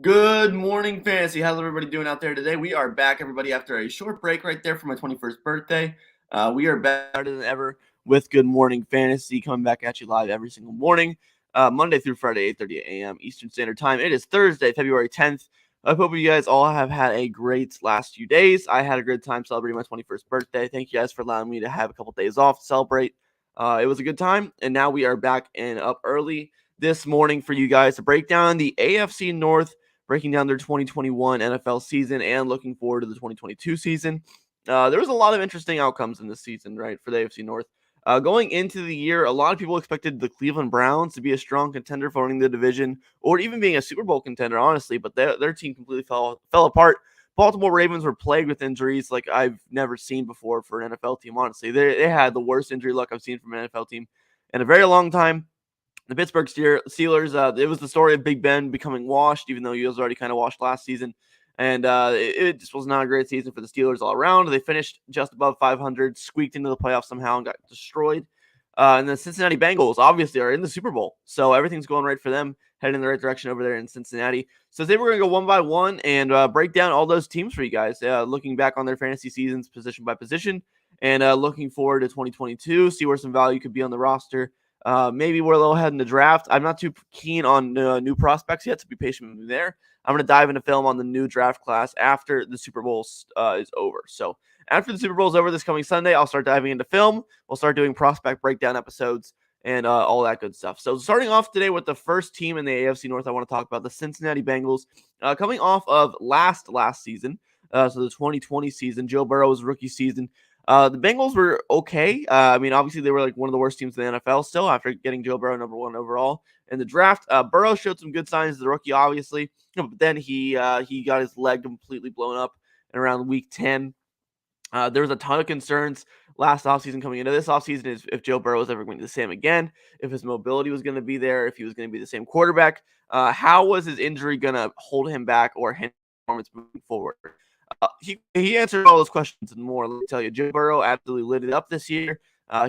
Good morning, fantasy. How's everybody doing out there today? We are back, everybody, after a short break right there for my 21st birthday. We are better than ever with Good Morning Fantasy, coming back at you live every single morning, Monday through Friday, 8:30 a.m. Eastern Standard Time. It is Thursday, February 10th. I hope you guys all have had a great last few days. I had a good time celebrating my 21st birthday. Thank you guys for allowing me to have a couple days off to celebrate. It was a good time, and now we are back and up early this morning for you guys to break down the AFC North, breaking down their 2021 NFL season and looking forward to the 2022 season. There was a lot of interesting outcomes in this season, right, for the AFC North. Going into the year, a lot of people expected the Cleveland Browns to be a strong contender for winning the division or even being a Super Bowl contender, honestly, but their team completely fell apart. Baltimore Ravens were plagued with injuries like I've never seen before for an NFL team, honestly. They had the worst injury luck I've seen from an NFL team in a very long time. The Pittsburgh Steelers, it was the story of Big Ben becoming washed, even though he was already kind of washed last season. And it just was not a great season for the Steelers all around. They finished just above 500, squeaked into the playoffs somehow, and got destroyed. And the Cincinnati Bengals obviously are in the Super Bowl, so everything's going right for them, heading in the right direction over there in Cincinnati. So today we're going to go one by one and break down all those teams for you guys, looking back on their fantasy seasons position by position, and looking forward to 2022, see where some value could be on the roster. Maybe we're a little ahead in the draft. I'm not too keen on new prospects yet, so be patient with me there. I'm going to dive into film on the new draft class after the Super Bowl is over. So after the Super Bowl is over this coming Sunday, I'll start diving into film. We'll start doing prospect breakdown episodes and all that good stuff. So starting off today with the first team in the AFC North, I want to talk about the Cincinnati Bengals, coming off of last season. So the 2020 season, Joe Burrow's rookie season. The Bengals were okay. I mean, obviously they were like one of the worst teams in the NFL still after getting Joe Burrow number one overall in the draft. Burrow showed some good signs as a rookie, obviously, but then he got his leg completely blown up in around week 10. There was a ton of concerns last offseason coming into this offseason is if Joe Burrow was ever going to be the same again, if his mobility was going to be there, if he was going to be the same quarterback. How was his injury going to hold him back or hinder performance moving forward? He answered all those questions and more. Let me tell you, Joe Burrow absolutely lit it up this year.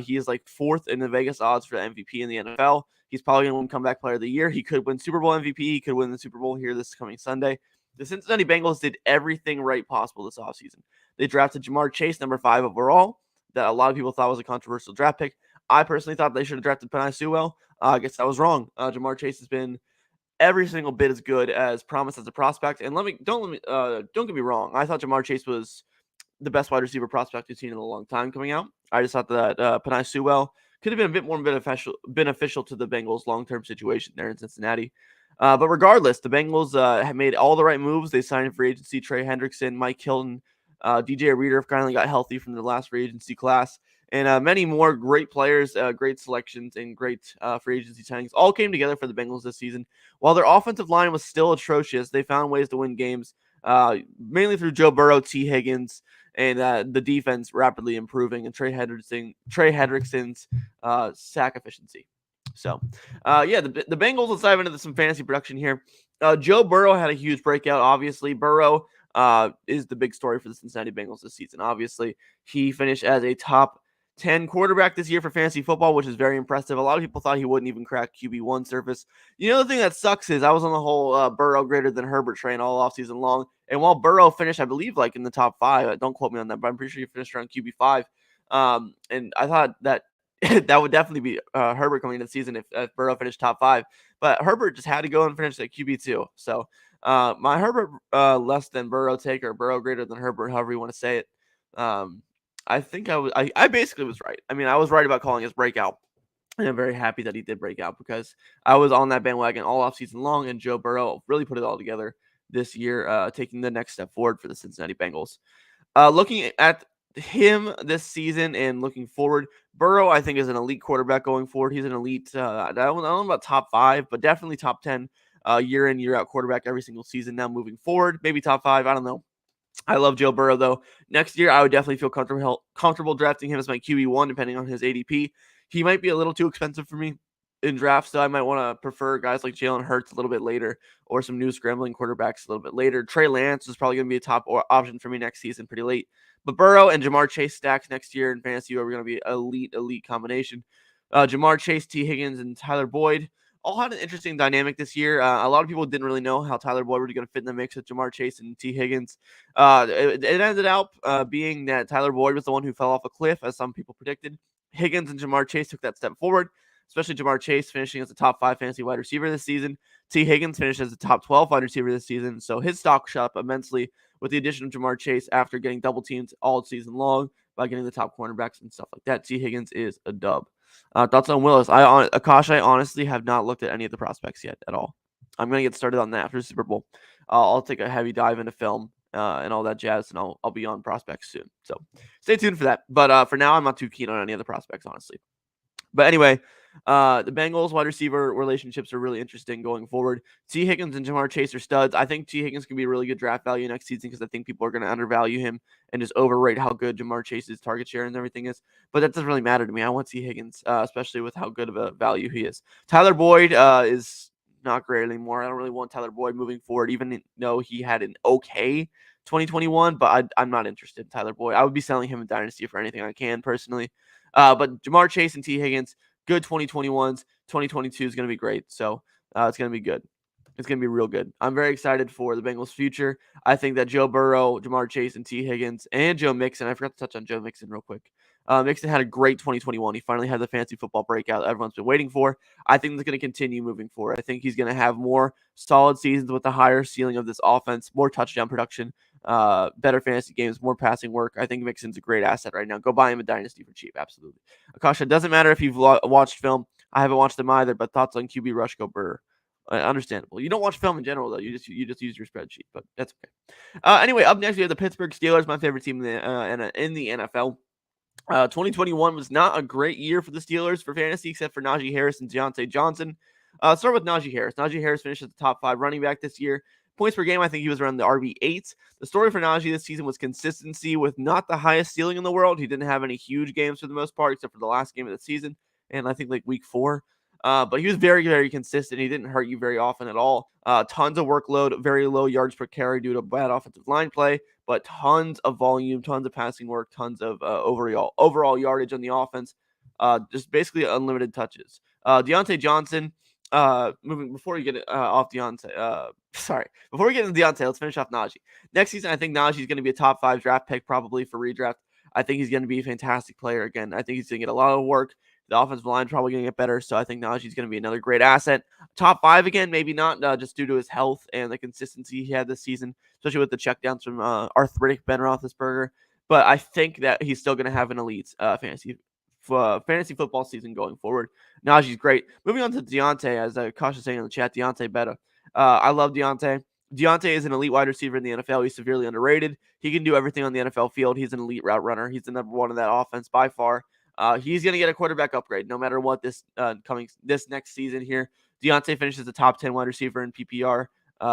He is like fourth in the Vegas odds for the MVP in the NFL. He's probably going to win Comeback Player of the Year. He could win Super Bowl MVP. He could win the Super Bowl here this coming Sunday. The Cincinnati Bengals did everything right possible this offseason. They drafted Jamar Chase, number 5 overall, that a lot of people thought was a controversial draft pick. I personally thought they should have drafted Penei Sewell. I guess I was wrong. Jamar Chase has been every single bit as good as promised as a prospect. And don't get me wrong. I thought Jamar Chase was the best wide receiver prospect we've seen in a long time coming out. I just thought that Penei Sewell could have been a bit more beneficial to the Bengals' long-term situation there in Cincinnati. But regardless, the Bengals have made all the right moves. They signed in free agency Trey Hendrickson, Mike Hilton, DJ Reader finally got healthy from the last free agency class, and many more great players, great selections, and great free agency signings all came together for the Bengals this season. While their offensive line was still atrocious, they found ways to win games, mainly through Joe Burrow, T. Higgins, and the defense rapidly improving, and Trey Hendrickson's sack efficiency. So, the Bengals, let's dive into some fantasy production here. Joe Burrow had a huge breakout, obviously. Burrow is the big story for the Cincinnati Bengals this season. Obviously, he finished as a top 10 quarterback this year for fantasy football, which is very impressive. A lot of people thought he wouldn't even crack QB1 surface. You know, the thing that sucks is I was on the whole Burrow greater than Herbert train all offseason long. And while Burrow finished, I believe, like in the top 5, don't quote me on that, but I'm pretty sure he finished around QB5. And I thought that that would definitely be Herbert coming into the season if Burrow finished top 5. But Herbert just had to go and finish at QB2. So my Herbert less than Burrow take, or Burrow greater than Herbert, however you want to say it. I think I basically was right. I mean, I was right about calling his breakout. And I'm very happy that he did break out because I was on that bandwagon all offseason long, and Joe Burrow really put it all together this year, taking the next step forward for the Cincinnati Bengals. Looking at him this season and looking forward, Burrow, I think, is an elite quarterback going forward. He's an elite, I don't know about top 5, but definitely top 10 year in, year out quarterback every single season now moving forward. Maybe top 5, I don't know. I love Joe Burrow, though. Next year, I would definitely feel comfortable drafting him as my QB1, depending on his ADP. He might be a little too expensive for me in drafts, so I might want to prefer guys like Jalen Hurts a little bit later, or some new scrambling quarterbacks a little bit later. Trey Lance is probably going to be a top option for me next season, pretty late. But Burrow and Jamar Chase stacks next year in fantasy are going to be elite combination. Jamar Chase, T. Higgins, and Tyler Boyd all had an interesting dynamic this year. A lot of people didn't really know how Tyler Boyd was going to fit in the mix with Jamar Chase and T. Higgins. It ended up being that Tyler Boyd was the one who fell off a cliff, as some people predicted. Higgins and Jamar Chase took that step forward, especially Jamar Chase finishing as a top 5 fantasy wide receiver this season. T. Higgins finished as a top 12 wide receiver this season, so his stock shot up immensely with the addition of Jamar Chase after getting double teamed all season long by getting the top cornerbacks and stuff like that. T. Higgins is a dub. Thoughts on Willis? Akash, I honestly have not looked at any of the prospects yet at all. I'm going to get started on that after the Super Bowl. I'll take a heavy dive into film and all that jazz, and I'll be on prospects soon. So stay tuned for that. But for now, I'm not too keen on any of the prospects, honestly. But anyway, the Bengals wide receiver relationships are really interesting going forward. T. Higgins and Jamar Chase are studs. I think T. Higgins can be a really good draft value next season because I think people are going to undervalue him and just overrate how good Jamar Chase's target share and everything is. But that doesn't really matter to me. I want T. Higgins, especially with how good of a value he is. Tyler Boyd is not great anymore. I don't really want Tyler Boyd moving forward, even though he had an okay 2021, but I'm not interested in Tyler Boyd. I would be selling him in Dynasty for anything I can personally. But Jamar Chase and T. Higgins, good 2021s. 2022 is going to be great. So it's going to be good. It's going to be real good. I'm very excited for the Bengals' future. I think that Joe Burrow, Jamar Chase, and T. Higgins, and Joe Mixon. I forgot to touch on Joe Mixon real quick. Mixon had a great 2021. He finally had the fantasy football breakout everyone's been waiting for. I think that's going to continue moving forward. I think he's going to have more solid seasons with the higher ceiling of this offense, more touchdown production, better fantasy games, more passing work. I think Mixon's a great asset right now. Go buy him a dynasty for cheap. Absolutely. Akasha, it doesn't matter if you've watched film. I haven't watched them either, but thoughts on QB Rush go Burr. Understandable. You don't watch film in general though. You just use your spreadsheet, but that's okay. Anyway, up next we have the Pittsburgh Steelers, my favorite team in the NFL. 2021 was not a great year for the Steelers for fantasy, except for Najee Harris and Deontay Johnson. Start with Najee Harris. Najee Harris finished as the top 5 running back this year. Points per game, I think he was around the RB8. The story for Najee this season was consistency with not the highest ceiling in the world. He didn't have any huge games for the most part, except for the last game of the season, and I think like week 4. But he was very, very consistent. He didn't hurt you very often at all. Tons of workload, very low yards per carry due to bad offensive line play, but tons of volume, tons of passing work, tons of overall yardage on the offense. Just basically unlimited touches. Deontay Johnson, before we get off Deontay, before we get into Deontay, let's finish off Najee. Next season, I think Najee's going to be a top 5 draft pick, probably for redraft. I think he's going to be a fantastic player again. I think he's going to get a lot of work. The offensive line probably going to get better, so I think Najee's going to be another great asset. Top 5 again, maybe not, just due to his health and the consistency he had this season, especially with the checkdowns from arthritic Ben Roethlisberger. But I think that he's still going to have an elite fantasy football season going forward. Najee's great. Moving on to Deontay, as Akash is saying in the chat, Deontay Beta. I love Deontay. Deontay is an elite wide receiver in the NFL. He's severely underrated. He can do everything on the NFL field. He's an elite route runner. He's the number 1 in that offense by far. He's going to get a quarterback upgrade no matter what this next season here. Deontay finishes the top 10 wide receiver in PPR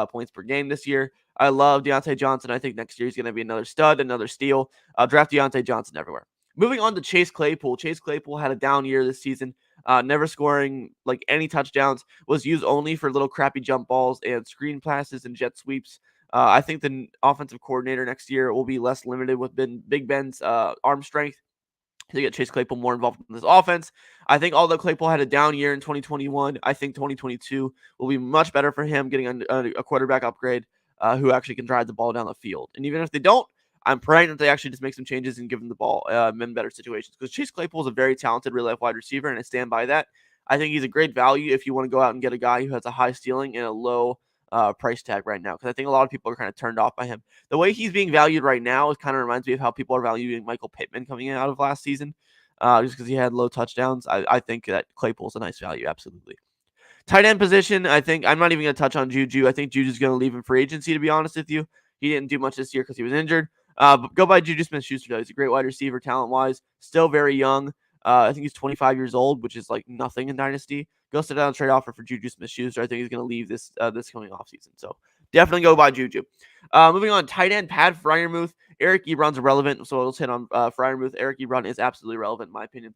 points per game this year. I love Deontay Johnson. I think next year he's going to be another stud, another steal. Draft Deontay Johnson everywhere. Moving on to Chase Claypool. Chase Claypool had a down year this season, never scoring like any touchdowns, was used only for little crappy jump balls and screen passes and jet sweeps. I think the offensive coordinator next year will be less limited with Big Ben's arm strength to get Chase Claypool more involved in this offense. I think although Claypool had a down year in 2021, I think 2022 will be much better for him getting a quarterback upgrade who actually can drive the ball down the field. And even if they don't, I'm praying that they actually just make some changes and give him the ball in better situations, because Chase Claypool is a very talented real-life wide receiver, and I stand by that. I think he's a great value if you want to go out and get a guy who has a high ceiling and a low price tag right now, because I think a lot of people are kind of turned off by him. The way he's being valued right now kind of reminds me of how people are valuing Michael Pittman coming out of last season, just because he had low touchdowns. I think that Claypool's a nice value, absolutely. Tight end position, I think I'm not even going to touch on Juju. I think Juju's going to leave in free agency, to be honest with you. He didn't do much this year because he was injured. But go by Juju Smith-Schuster, though. He's a great wide receiver, talent-wise. Still very young. I think he's 25 years old, which is like nothing in Dynasty. Go sit down and trade offer for Juju Smith-Schuster. I think he's going to leave this coming offseason. So definitely go by Juju. Moving on, tight end, Pat Freiermuth. Eric Ebron's irrelevant, so let's hit on Freiermuth. Eric Ebron is absolutely relevant, in my opinion.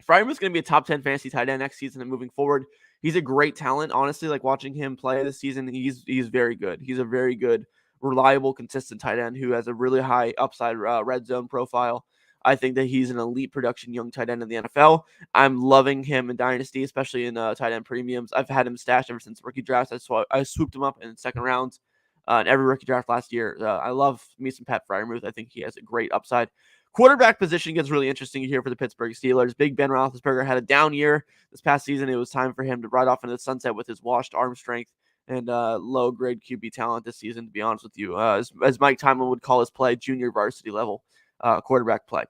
Freiermuth's going to be a top 10 fantasy tight end next season and moving forward. He's a great talent, honestly. Like watching him play this season, he's very good. He's a very good, reliable, consistent tight end who has a really high upside red zone profile. I think that he's an elite production young tight end in the NFL. I'm loving him in Dynasty, especially in tight end premiums. I've had him stashed ever since rookie drafts. I swooped him up in second rounds in every rookie draft last year. I love me some Pat Freiermuth. I think he has a great upside. Quarterback position gets really interesting here for the Pittsburgh Steelers. Big Ben Roethlisberger had a down year this past season. It was time for him to ride off into the sunset with his washed arm strength and low-grade QB talent this season, to be honest with you. As Mike Tomlin would call his play, junior varsity level quarterback play.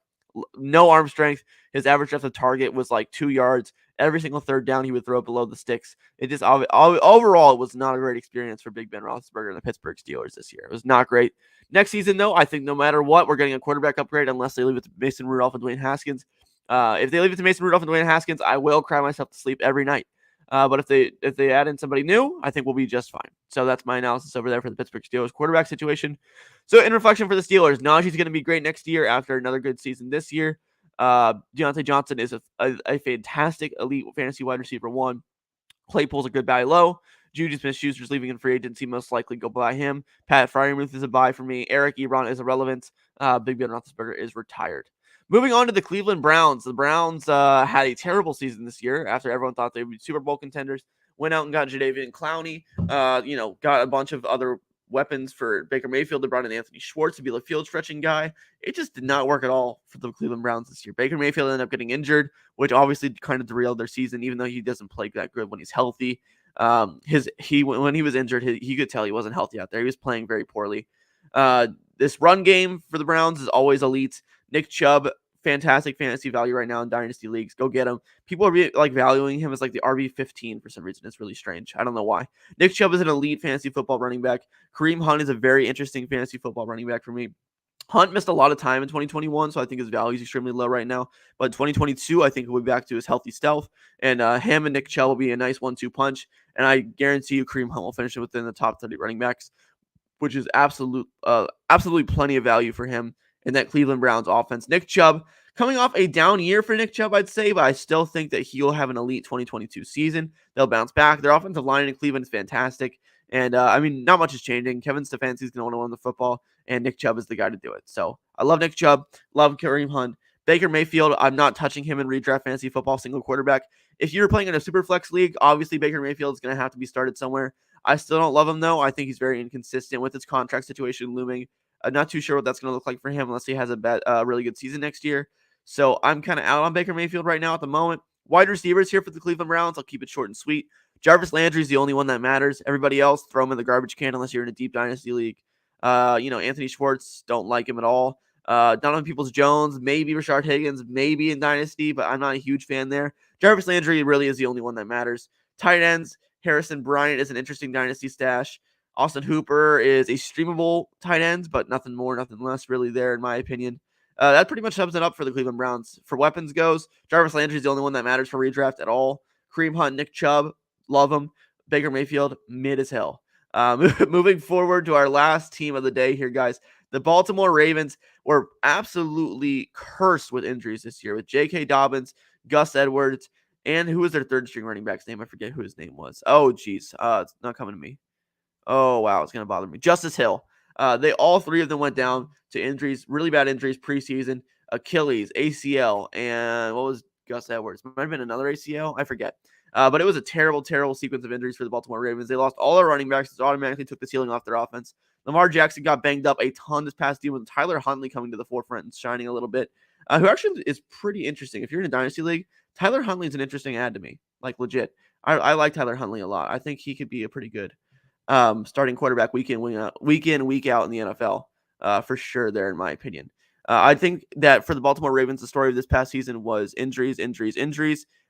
No arm strength. His average depth of target was like 2 yards. Every single third down, he would throw below the sticks. It just overall, it was not a great experience for Big Ben Roethlisberger and the Pittsburgh Steelers this year. It was not great. Next season, though, I think no matter what, we're getting a quarterback upgrade unless they leave it to Mason Rudolph and Dwayne Haskins. If they leave it to Mason Rudolph and Dwayne Haskins, I will cry myself to sleep every night. But if they add in somebody new, I think we'll be just fine. So that's my analysis over there for the Pittsburgh Steelers quarterback situation. So in reflection for the Steelers, Najee's going to be great next year after another good season this year. Deontay Johnson is a fantastic elite fantasy wide receiver one. Claypool's a good buy low. Juju Smith-Schuster's leaving in free agency, most likely go by him. Pat Freiermuth is a buy for me. Eric Ebron is irrelevant. Big Ben Roethlisberger is retired. Moving on to the Cleveland Browns. The Browns had a terrible season this year after everyone thought they would be Super Bowl contenders. Went out and got Jadeveon Clowney. Got a bunch of other weapons for Baker Mayfield. They brought in Anthony Schwartz to be the field stretching guy. It just did not work at all for the Cleveland Browns this year. Baker Mayfield ended up getting injured, which obviously kind of derailed their season, even though he doesn't play that good when he's healthy. When he was injured, he could tell he wasn't healthy out there. He was playing very poorly. This run game for the Browns is always elite. Nick Chubb, fantastic fantasy value right now in dynasty leagues. Go get him. People are valuing him as like the RB15 for some reason. It's really strange. I don't know why. Nick Chubb is an elite fantasy football running back. Kareem Hunt is a very interesting fantasy football running back for me. Hunt missed a lot of time in 2021, so I think his value is extremely low right now. But in 2022, I think he'll be back to his healthy stealth. And him and Nick Chubb will be a nice 1-2 punch. And I guarantee you Kareem Hunt will finish within the top 30 running backs, which is absolutely plenty of value for him in that Cleveland Browns offense. Nick Chubb, coming off a down year for Nick Chubb, I'd say, but I still think that he'll have an elite 2022 season. They'll bounce back. Their offensive line in Cleveland is fantastic. And, not much is changing. Kevin Stefanski's going to want to run the football, and Nick Chubb is the guy to do it. So I love Nick Chubb, love Kareem Hunt. Baker Mayfield, I'm not touching him in redraft fantasy football, single quarterback. If you're playing in a super flex league, obviously Baker Mayfield is going to have to be started somewhere. I still don't love him, though. I think he's very inconsistent with his contract situation looming. I'm not too sure what that's going to look like for him unless he has a really good season next year. So I'm kind of out on Baker Mayfield right now at the moment. Wide receivers here for the Cleveland Browns. I'll keep it short and sweet. Jarvis Landry is the only one that matters. Everybody else, throw him in the garbage can unless you're in a deep dynasty league. Anthony Schwartz, don't like him at all. Donovan Peoples-Jones, maybe Rashard Higgins, maybe in dynasty, but I'm not a huge fan there. Jarvis Landry really is the only one that matters. Tight ends, Harrison Bryant is an interesting dynasty stash. Austin Hooper is a streamable tight end, but nothing more, nothing less really there in my opinion. That pretty much sums it up for the Cleveland Browns. For weapons goes, Jarvis Landry is the only one that matters for redraft at all. Kareem Hunt, Nick Chubb, love him. Baker Mayfield, mid as hell. Moving forward to our last team of the day here, guys. The Baltimore Ravens were absolutely cursed with injuries this year with J.K. Dobbins, Gus Edwards, and who was their third string running back's name? I forget who his name was. Oh, geez. It's not coming to me. Oh, wow. It's going to bother me. Justice Hill. They all three of them went down to injuries, really bad injuries preseason. Achilles, ACL, and what was Gus Edwards? Might have been another ACL. I forget. But it was a terrible, terrible sequence of injuries for the Baltimore Ravens. They lost all their running backs. It automatically took the ceiling off their offense. Lamar Jackson got banged up a ton this past season with Tyler Huntley coming to the forefront and shining a little bit, who actually is pretty interesting. If you're in a dynasty league, Tyler Huntley is an interesting add to me, like legit. I like Tyler Huntley a lot. I think he could be a pretty good starting quarterback week in, week out in the NFL for sure there, in my opinion. I think that for the Baltimore Ravens, the story of this past season was injuries.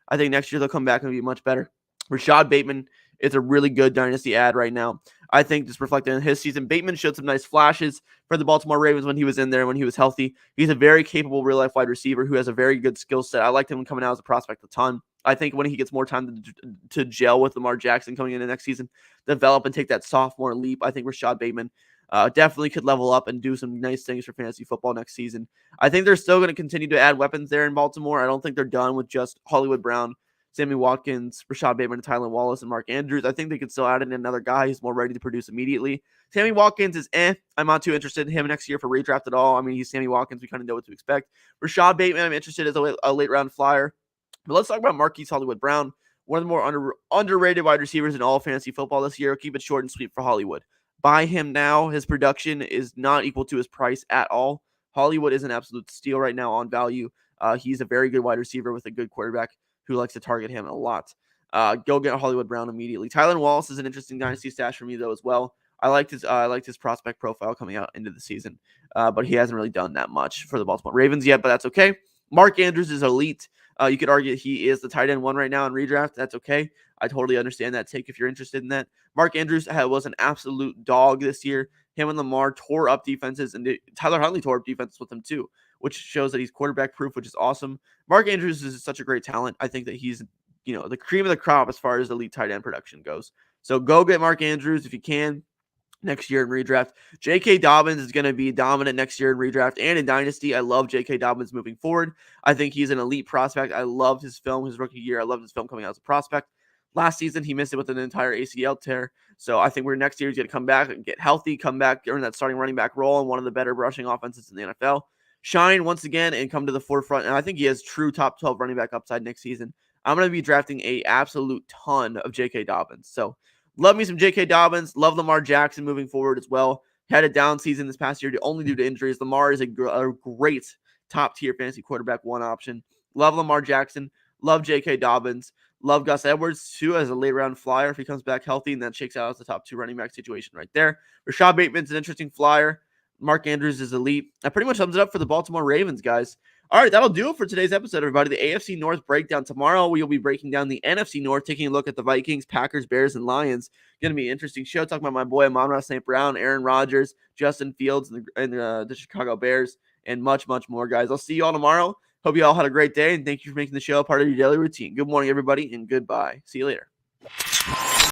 I think next year they'll come back and be much better. Rashad Bateman is a really good dynasty ad right now. I think just reflecting on his season, Bateman showed some nice flashes for the Baltimore Ravens when he was in there, when he was healthy. He's a very capable real-life wide receiver who has a very good skill set. I liked him coming out as a prospect a ton. I think when he gets more time to gel with Lamar Jackson coming into next season, develop and take that sophomore leap, I think Rashad Bateman definitely could level up and do some nice things for fantasy football next season. I think they're still going to continue to add weapons there in Baltimore. I don't think they're done with just Hollywood Brown, Sammy Watkins, Rashad Bateman, Tylan Wallace, and Mark Andrews. I think they could still add in another guy who's more ready to produce immediately. Sammy Watkins is I'm not too interested in him next year for redraft at all. I mean, he's Sammy Watkins. We kind of know what to expect. Rashad Bateman, I'm interested as a late round flyer. But let's talk about Marquise Hollywood Brown, one of the more underrated wide receivers in all fantasy football this year. I'll keep it short and sweet for Hollywood. Buy him now. His production is not equal to his price at all. Hollywood is an absolute steal right now on value. He's a very good wide receiver with a good quarterback who likes to target him a lot. Go get Hollywood Brown immediately. Tylan Wallace is an interesting dynasty stash for me though as well. I liked his prospect profile coming out into the season, but he hasn't really done that much for the Baltimore Ravens yet. But that's okay. Mark Andrews is elite. You could argue he is the tight end one right now in redraft. That's okay. I totally understand that take if you're interested in that. Mark Andrews was an absolute dog this year. Him and Lamar tore up defenses, and Tyler Huntley tore up defenses with him too, which shows that he's quarterback proof, which is awesome. Mark Andrews is such a great talent. I think that he's, the cream of the crop as far as elite tight end production goes. So go get Mark Andrews if you can next year in redraft. J.K. Dobbins is going to be dominant next year in redraft and in dynasty. I love J.K. Dobbins moving forward. I think he's an elite prospect. I loved his film his rookie year. I loved his film coming out as a prospect. Last season, he missed it with an entire ACL tear. So I think next year he's going to come back and get healthy, come back, earn that starting running back role in one of the better rushing offenses in the NFL. Shine once again and come to the forefront. And I think he has true top 12 running back upside next season. I'm going to be drafting a absolute ton of J.K. Dobbins. So love me some J.K. Dobbins. Love Lamar Jackson moving forward as well. Had a down season this past year only due to injuries. Lamar is a great top-tier fantasy quarterback one option. Love Lamar Jackson. Love J.K. Dobbins. Love Gus Edwards, too, as a late-round flyer if he comes back healthy, and that shakes out as the top 2 running back situation right there. Rashad Bateman's an interesting flyer. Mark Andrews is elite. That pretty much sums it up for the Baltimore Ravens, guys. All right, that'll do it for today's episode, everybody. The AFC North breakdown. Tomorrow, we will be breaking down the NFC North, taking a look at the Vikings, Packers, Bears, and Lions. Going to be an interesting show. Talking about my boy Amon-Ra St. Brown, Aaron Rodgers, Justin Fields, and the Chicago Bears, and much, much more, guys. I'll see you all tomorrow. Hope you all had a great day, and thank you for making the show a part of your daily routine. Good morning, everybody, and goodbye. See you later.